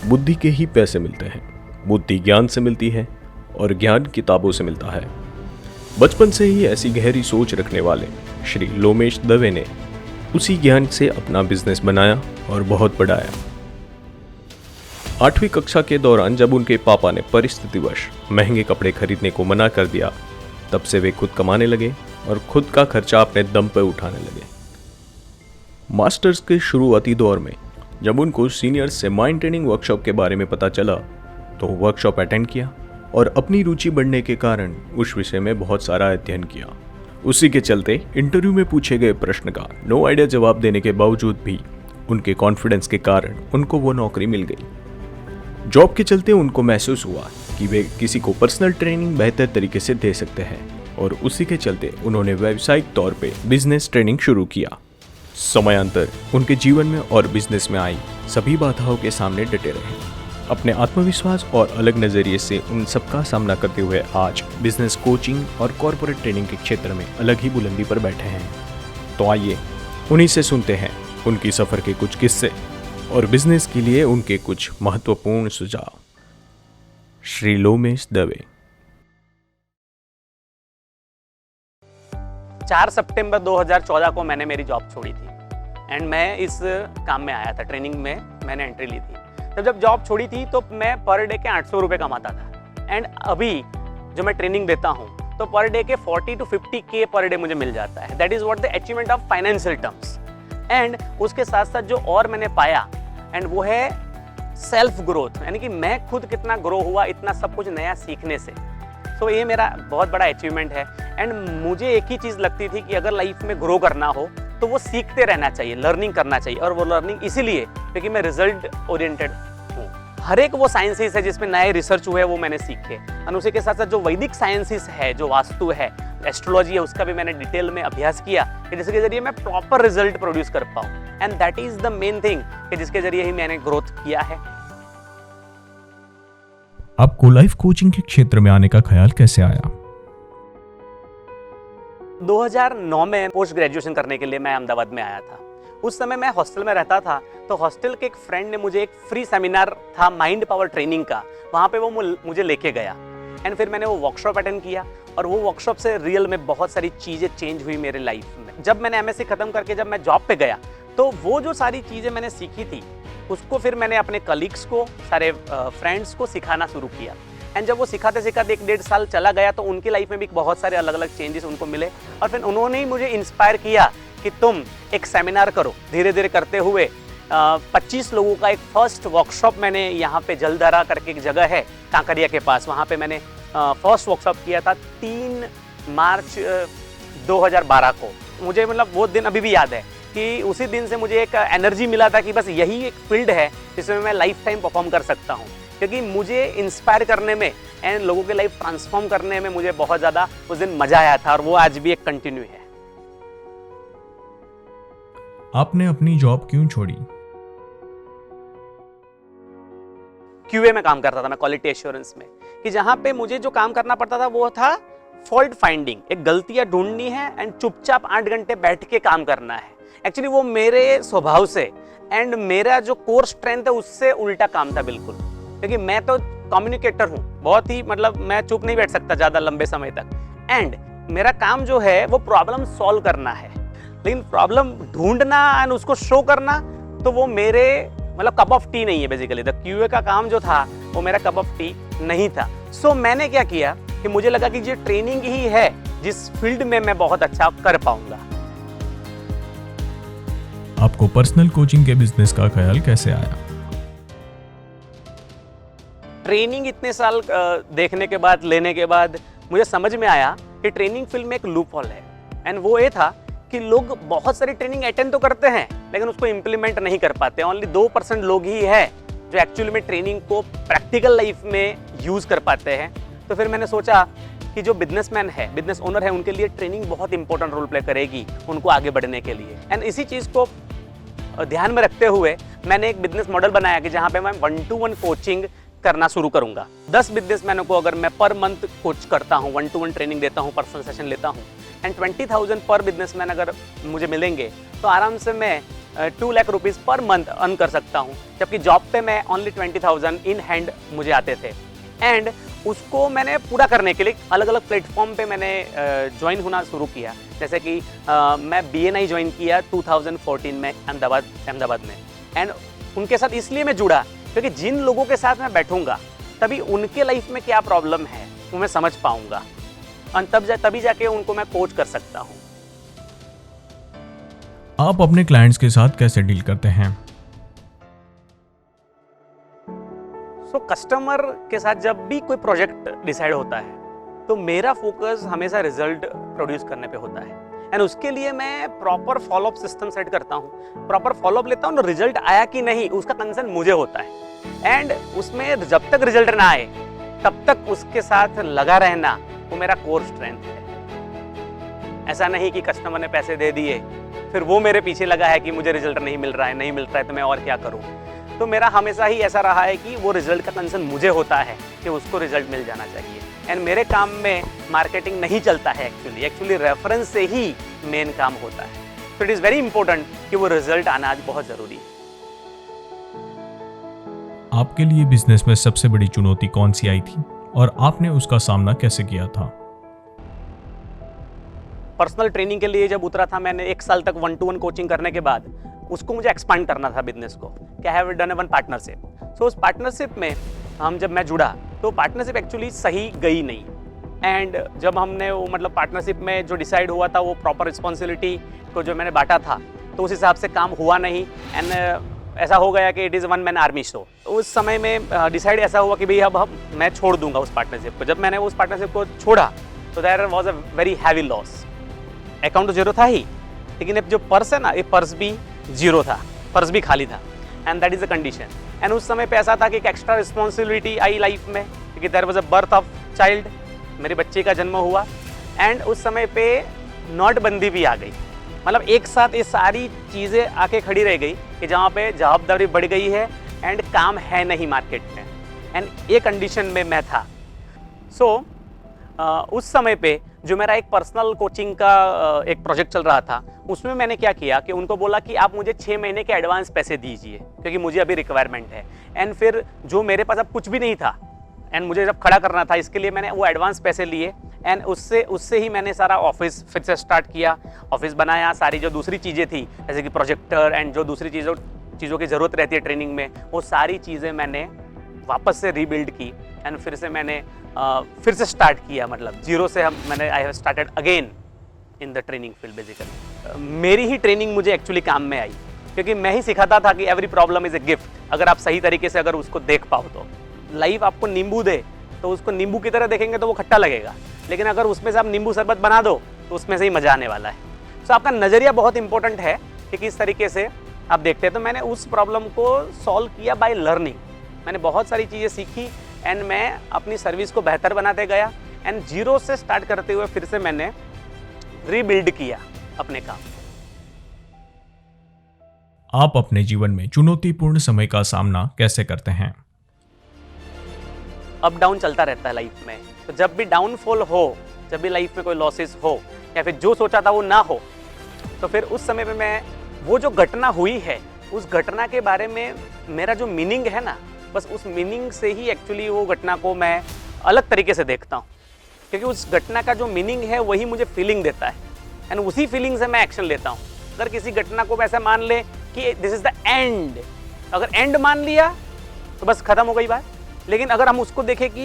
बुद्धि के ही पैसे मिलते हैं, बुद्धि ज्ञान से मिलती है और ज्ञान किताबों से मिलता है। बचपन से ही ऐसी गहरी सोच रखने वाले श्री लोमेश दवे ने उसी ज्ञान से अपना बिजनेस बनाया और बहुत बढ़ाया। 8वीं कक्षा के दौरान जब उनके पापा ने परिस्थितिवश महंगे कपड़े खरीदने को मना कर दिया, तब से वे खुद कमाने लगे और खुद का खर्चा अपने दम पर उठाने लगे। मास्टर्स के शुरुआती दौर में जब उनको सीनियर्स से माइंड ट्रेनिंग वर्कशॉप के बारे में पता चला तो वर्कशॉप अटेंड किया और अपनी रुचि बढ़ने के कारण उस विषय में बहुत सारा अध्ययन किया। उसी के चलते इंटरव्यू में पूछे गए प्रश्न का नो आइडिया जवाब देने के बावजूद भी उनके कॉन्फिडेंस के कारण उनको वो नौकरी मिल गई। जॉब के चलते उनको महसूस हुआ कि वे किसी को पर्सनल ट्रेनिंग बेहतर तरीके से दे सकते हैं और उसी के चलते उन्होंने व्यावसायिक तौर पे बिजनेस ट्रेनिंग शुरू किया। समयांतर उनके जीवन में और बिजनेस में आई सभी बाधाओं के सामने डटे रहे। अपने आत्मविश्वास और अलग नजरिए से उन सबका सामना करते हुए आज बिजनेस कोचिंग और कॉर्पोरेट ट्रेनिंग के क्षेत्र में अलग ही बुलंदी पर बैठे हैं। तो आइए उन्हीं से सुनते हैं उनकी सफर के कुछ किस्से और बिजनेस के लिए उनके कुछ महत्वपूर्ण सुझाव। श्री लोमेश दवे। 4 सितंबर 2014 को मैंने मेरी जॉब छोड़ी थी एंड मैं इस काम में आया था। ट्रेनिंग में मैंने एंट्री ली थी। जब जॉब छोड़ी थी तो मैं पर डे के 800 रुपये कमाता था एंड अभी जो मैं ट्रेनिंग देता हूँ तो पर डे के 40 to 50K पर डे मुझे मिल जाता है। That is what the achievement of financial terms. And उसके साथ साथ जो और मैंने पाया एंड वो है सेल्फ ग्रोथ, यानी कि मैं खुद कितना ग्रो हुआ इतना सब कुछ नया सीखने से। तो ये मेरा बहुत बड़ा अचीवमेंट है। एंड मुझे एक ही चीज़ लगती थी कि अगर लाइफ में ग्रो करना हो तो वो सीखते रहना चाहिए, लर्निंग करना चाहिए। और वो लर्निंग इसीलिए क्योंकि मैं रिजल्ट ओरिएंटेड हूँ। हर एक वो साइंसेस है जिसमें नए रिसर्च हुए वो मैंने सीखे। और उसी के साथ साथ जो वैदिक साइंसेस है, जो वास्तु है, एस्ट्रोलॉजी है, उसका भी मैंने डिटेल में अभ्यास किया कि जिसके जरिए मैं प्रॉपर रिजल्ट प्रोड्यूस कर पाऊँ। And that is the main thing कि जिसके जरिए ही मैंने ग्रोथ किया है। आपको लाइफ कोचिंग के क्षेत्र में आने का ख्याल कैसे आया? 2009 में पोस्ट ग्रेजुएशन करने के लिए मैं अहमदाबाद में आया था। उस समय मैं हॉस्टल में रहता था, तो हॉस्टल के एक फ्रेंड ने मुझे एक फ्री सेमिनार था माइंड पावर ट्रेनिंग का, वहाँ पे वो मुझे लेके गया। एंड फिर मैंने वो वर्कशॉप अटेंड किया और वो वर्कशॉप से रियल में बहुत सारी चीज़ें चेंज हुई मेरे लाइफ में। जब मैंने एमएससी खत्म करके जब मैं जॉब पे गया तो वो जो सारी चीज़ें मैंने सीखी थी उसको फिर मैंने अपने कलीग्स को, सारे फ्रेंड्स को सिखाना शुरू किया। एंड जब वो सिखाते सिखाते 1-1.5 साल चला गया तो उनकी लाइफ में भी बहुत सारे अलग अलग चेंजेस उनको मिले और फिर उन्होंने ही मुझे इंस्पायर किया कि तुम एक सेमिनार करो। धीरे धीरे करते हुए 25 लोगों का एक फर्स्ट वर्कशॉप मैंने यहाँ पे जलधारा करके एक जगह है कांकरिया के पास, वहाँ पे मैंने फर्स्ट वर्कशॉप किया था 3 मार्च 2012 को। मुझे मतलब वो दिन अभी भी याद है कि उसी दिन से मुझे एक एनर्जी मिला था कि बस यही एक फील्ड है जिसमें मैं लाइफ टाइम परफॉर्म कर सकता हूँ, क्योंकि मुझे इंस्पायर करने में एंड लोगों के लाइफ ट्रांसफॉर्म करने में मुझे बहुत ज़्यादा उस दिन मजा आया था और वो आज भी एक कंटिन्यू है। आपने अपनी जॉब क्यों छोड़ी? क्यूए में काम करता था मैं, क्वालिटी एश्योरेंस में, कि जहाँ पे मुझे जो काम करना पड़ता था वो था फॉल्ट फाइंडिंग। एक गलतियाँ ढूंढनी है एंड चुपचाप 8 घंटे बैठ के काम करना है। एक्चुअली वो मेरे स्वभाव से एंड मेरा जो कोर स्ट्रेंथ है उससे उल्टा काम था बिल्कुल, क्योंकि मैं तो कम्युनिकेटर हूँ, बहुत ही मतलब मैं चुप नहीं बैठ सकता ज़्यादा लंबे समय तक। एंड मेरा काम जो है वो प्रॉब्लम सॉल्व करना है, लेकिन प्रॉब्लम ढूंढना एंड उसको शो करना तो वो मेरे मतलब कप ऑफ टी नहीं है। बेसिकली द क्यूए का काम जो था वो मेरा कप ऑफ टी नहीं था। सो मैंने क्या किया कि मुझे लगा कि ये ट्रेनिंग ही है जिस फील्ड में मैं बहुत अच्छा कर पाऊंगा। आपको पर्सनल कोचिंग के बिजनेस का ख्याल कैसे आया? ट्रेनिंग इतने साल देखने के बाद, लेने के बाद मुझे समझ में आया कि ट्रेनिंग फील्ड में एक लूप होल है। एंड वो ये था कि लोग बहुत सारी ट्रेनिंग अटेंड तो करते हैं लेकिन उसको इम्प्लीमेंट नहीं कर पाते। ओनली 2% लोग ही है जो एक्चुअली में ट्रेनिंग को प्रैक्टिकल लाइफ में यूज कर पाते हैं। तो फिर मैंने सोचा कि जो बिजनेसमैन है, बिजनेस ओनर है, उनके लिए ट्रेनिंग बहुत इंपॉर्टेंट रोल प्ले करेगी उनको आगे बढ़ने के लिए। एंड इसी चीज़ को ध्यान में रखते हुए मैंने एक बिजनेस मॉडल बनाया कि जहाँ पे मैं 1-to-1 कोचिंग करना शुरू करूंगा। 10 बिजनेसमैनों को अगर मैं पर मंथ कोच करता हूँ, 1-to-1 ट्रेनिंग देता हूँ, पर्सनल सेशन लेता हूँ एंड 20,000 पर बिजनेसमैन अगर मुझे मिलेंगे तो आराम से मैं 2 lakh rupees per month earn कर सकता हूँ, जबकि जॉब पे मैं ओनली 20,000 इन हैंड मुझे आते थे। एंड उसको मैंने पूरा करने के लिए अलग अलग प्लेटफॉर्म पे मैंने ज्वाइन होना शुरू किया। जैसे कि मैं BNI ज्वाइन किया 2014 में अहमदाबाद में। एंड उनके साथ इसलिए मैं जुड़ा क्योंकि जिन लोगों के साथ मैं बैठूंगा तभी उनके लाइफ में क्या प्रॉब्लम है वो मैं समझ पाऊंगा और तभी जाके उनको मैं कोच कर सकता हूँ। आप अपने क्लाइंट्स के साथ कैसे डील करते हैं? कस्टमर के साथ जब भी कोई प्रोजेक्ट डिसाइड होता है तो मेरा फोकस हमेशा रिजल्ट प्रोड्यूस करने पे होता है। एंड उसके लिए मैं प्रॉपर फॉलोअप सिस्टम सेट करता हूँ, प्रॉपर फॉलोअप लेता हूँ, रिजल्ट आया कि नहीं उसका कंसर्न मुझे होता है। एंड उसमें जब तक रिजल्ट ना आए तब तक उसके साथ लगा रहना वो मेरा कोर स्ट्रेंथ है। ऐसा नहीं कि कस्टमर ने पैसे दे दिए फिर वो मेरे पीछे लगा है कि मुझे रिजल्ट नहीं मिल रहा है तो मैं और क्या करूँ। तो मेरा हमेशा ही ऐसा रहा है कि वो रिजल्ट का कंसर्न मुझे होता है कि उसको रिजल्ट मिल जाना चाहिए। एंड मेरे काम में मार्केटिंग नहीं चलता है, एक्चुअली रेफरेंस से ही मेन काम होता है। तो इट इज़ वेरी इंपॉर्टेंट कि वो रिजल्ट आना आज बहुत ज़रूरी है। आपके लिए बिजनेस में सबसे बड़ी चुनौती कौन सी आई थी और आपने उसका सामना कैसे किया था? पर्सनल ट्रेनिंग के लिए जब उतरा था मैंने 1 साल तक 1-to-1 कोचिंग करने के बाद उसको मुझे एक्सपांड करना था बिजनेस को। क्या हैव डन वन पार्टनरशिप। सो उस पार्टनरशिप में जब मैं जुड़ा तो पार्टनरशिप एक्चुअली सही गई नहीं। एंड जब हमने वो मतलब पार्टनरशिप में जो डिसाइड हुआ था वो प्रॉपर रिस्पॉन्सिबिलिटी को जो मैंने बांटा था तो उस हिसाब से काम हुआ नहीं। एंड ऐसा हो गया कि it is one man army show. उस समय में डिसाइड ऐसा हुआ कि भाई अब मैं छोड़ दूंगा उस पार्टनरशिप को। जब मैंने उस पार्टनरशिप को छोड़ा तो there was a very heavy loss. Account तो जीरो था ही, लेकिन अब जो पर्स है ना ये पर्स भी जीरो था, पर्स भी खाली था। And that is the condition. And उस समय पे ऐसा था कि एक एक्स्ट्रा रिस्पॉन्सिबिलिटी आई लाइफ में क्योंकि there was a birth of child, मेरे बच्चे का जन्म हुआ। एंड उस समय पे नोटबंदी भी आ गई। मतलब एक साथ ये सारी चीज़ें आके खड़ी रह गई कि जहाँ पे जवाबदारी बढ़ गई है एंड काम है नहीं मार्केट में। एंड ये कंडीशन में मैं था। सो उस समय पे जो मेरा एक पर्सनल कोचिंग का एक प्रोजेक्ट चल रहा था उसमें मैंने क्या किया कि उनको बोला कि आप मुझे 6 महीने के एडवांस पैसे दीजिए क्योंकि मुझे अभी रिक्वायरमेंट है। एंड फिर जो मेरे पास अब कुछ भी नहीं था एंड मुझे जब खड़ा करना था इसके लिए मैंने वो एडवांस पैसे लिए। एंड उससे ही मैंने सारा ऑफिस फिर से स्टार्ट किया, ऑफिस बनाया। सारी जो दूसरी चीज़ें थी जैसे कि प्रोजेक्टर एंड जो दूसरी चीज़ों की ज़रूरत रहती है ट्रेनिंग में वो सारी चीज़ें मैंने वापस से रीबिल्ड की। एंड फिर से मैंने फिर से स्टार्ट किया, मतलब जीरो से मैंने I have started again in the training field. Basically मेरी ही ट्रेनिंग मुझे एक्चुअली काम में आई क्योंकि मैं ही सिखाता था कि every problem is a gift. अगर आप सही तरीके से अगर उसको देख पाओ तो लाइफ आपको नींबू दे तो उसको नींबू की तरह देखेंगे तो वो खट्टा लगेगा, लेकिन अगर उसमें से आप नींबू शरबत बना दो तो उसमें से ही मजा आने वाला है। सो आपका नज़रिया बहुत इंपॉर्टेंट है कि किस तरीके से आप देखते हैं। तो मैंने उस प्रॉब्लम को सॉल्व किया बाय लर्निंग। मैंने बहुत सारी चीज़ें सीखी एंड मैं अपनी सर्विस को बेहतर बनाते गया। एंड जीरो से स्टार्ट करते हुए फिर से मैंने रीबिल्ड किया अपने काम। आप अपने जीवन में चुनौतीपूर्ण समय का सामना कैसे करते हैं? अप डाउन चलता रहता है लाइफ में। तो जब भी डाउनफॉल हो, जब भी लाइफ में कोई लॉसेस हो या फिर जो सोचा था वो ना हो, तो फिर उस समय पे मैं वो जो घटना हुई है उस घटना के बारे में मेरा जो मीनिंग है ना, बस उस मीनिंग से ही एक्चुअली वो घटना को मैं अलग तरीके से देखता हूँ। क्योंकि उस घटना का जो मीनिंग है वही मुझे फीलिंग देता है एंड उसी फीलिंग से मैं एक्शन लेता हूँ। अगर किसी घटना को वैसा मान ले कि दिस इज़ द एंड, अगर एंड मान लिया तो बस खत्म हो गई बात। लेकिन अगर हम उसको देखें कि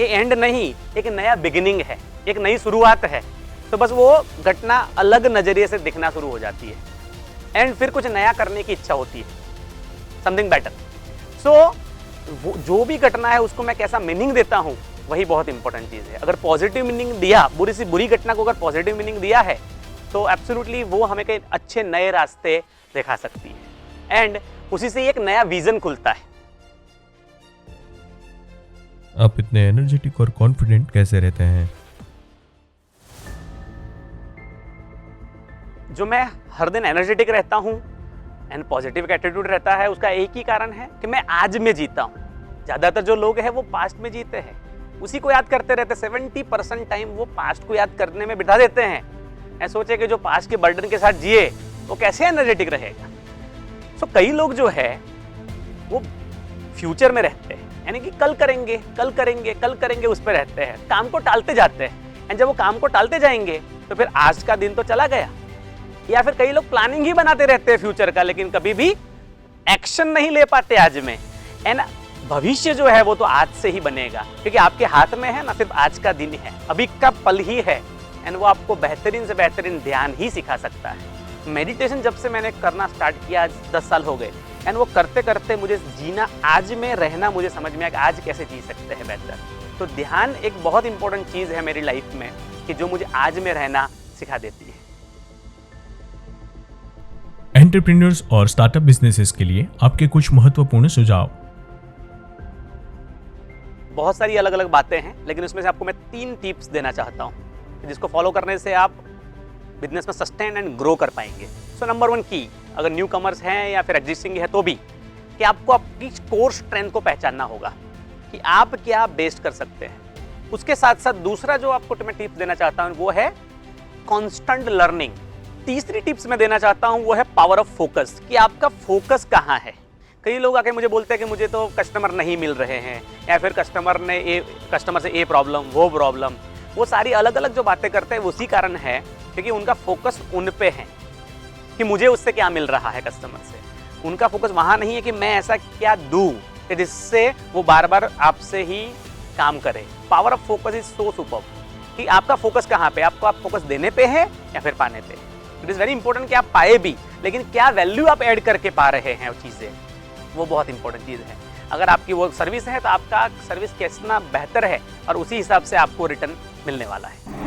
ये एंड नहीं, एक नया बिगिनिंग है, एक नई शुरुआत है, तो बस वो घटना अलग नज़रिए से दिखना शुरू हो जाती है एंड फिर कुछ नया करने की इच्छा होती है, समथिंग बेटर। सो जो भी घटना है उसको मैं कैसा मीनिंग देता हूँ वही बहुत इंपॉर्टेंट चीज़ है। अगर पॉजिटिव मीनिंग दिया, बुरी सी बुरी घटना को अगर पॉजिटिव मीनिंग दिया है तो एब्सोल्युटली वो हमें कई अच्छे नए रास्ते दिखा सकती है एंड उसी से एक नया विजन खुलता है। आप इतने एनर्जेटिक और कॉन्फिडेंट कैसे रहते हैं? जो मैं हर दिन एनर्जेटिक रहता हूँ एंड पॉजिटिव एटीट्यूड रहता है उसका एक ही कारण है कि मैं आज में जीता हूँ। ज़्यादातर जो लोग हैं वो पास्ट में जीते हैं, उसी को याद करते रहते हैं। 70% टाइम वो पास्ट को याद करने में बिता देते हैं एंड सोचे कि जो पास्ट के बर्डन के साथ जिए वो कैसे एनर्जेटिक रहेगा। सो कई लोग जो है वो फ्यूचर में रहते हैं, यानी कि कल करेंगे कल करेंगे कल करेंगे उस पर रहते हैं, काम को टालते जाते हैं। एंड जब वो काम को टालते जाएंगे तो फिर आज का दिन तो चला गया। या फिर कई लोग प्लानिंग ही बनाते रहते हैं फ्यूचर का, लेकिन कभी भी एक्शन नहीं ले पाते आज में। एंड भविष्य जो है वो तो आज से ही बनेगा, क्योंकि आपके हाथ में है ना सिर्फ आज का दिन है, अभी का पल ही है। एंड वो आपको बेहतरीन से बेहतरीन ध्यान ही सिखा सकता है। मेडिटेशन जब से मैंने करना स्टार्ट किया, आज 10 साल हो गए, एंड वो करते करते मुझे जीना, आज में रहना मुझे समझ में आया कि आज कैसे जी सकते हैं बेहतर। तो ध्यान एक बहुत इंपॉर्टेंट चीज़ है मेरी लाइफ में, कि जो मुझे आज में रहना सिखा देती है। एंटरप्रेन्योर्स और स्टार्टअप बिजनेसेस के लिए आपके कुछ महत्वपूर्ण सुझाव। बहुत सारी अलग अलग बातें हैं, लेकिन उसमें से आपको मैं 3 टिप्स देना चाहता हूँ, जिसको फॉलो करने से आप बिजनेस में सस्टेन एंड ग्रो कर पाएंगे। सो नंबर 1 की, अगर न्यू कमर्स हैं या फिर एग्जिस्टिंग है तो भी, कि आपको आपकी कोर स्ट्रेंथ को पहचानना होगा कि आप क्या बेस्ट कर सकते हैं। उसके साथ साथ दूसरा जो आपको मैं टिप्स देना चाहता हूँ वो है कॉन्स्टेंट लर्निंग। तीसरी टिप्स मैं देना चाहता हूँ वो है पावर ऑफ फोकस, कि आपका फोकस कहाँ है। कई लोग आके मुझे बोलते हैं कि मुझे तो कस्टमर नहीं मिल रहे हैं, या फिर कस्टमर से ये प्रॉब्लम वो प्रॉब्लम। वो सारी अलग अलग जो बातें करते हैं उसी कारण है क्योंकि उनका फोकस उन पे है कि मुझे उससे क्या मिल रहा है कस्टमर से। उनका फोकस वहाँ नहीं है कि मैं ऐसा क्या दूँ कि जिससे वो बार बार आपसे ही काम करे। Power of focus is so super, कि आपका फोकस कहाँ पे, आपको आप फोकस देने पे है या फिर पाने पे। इट इज़ वेरी इंपॉर्टेंट कि आप पाए भी, लेकिन क्या वैल्यू आप ऐड करके पा रहे हैं वो चीज़ें, वो बहुत इंपॉर्टेंट चीज़ है। अगर आपकी वो सर्विस है तो आपका सर्विस कितना बेहतर है और उसी हिसाब से आपको रिटर्न मिलने वाला है।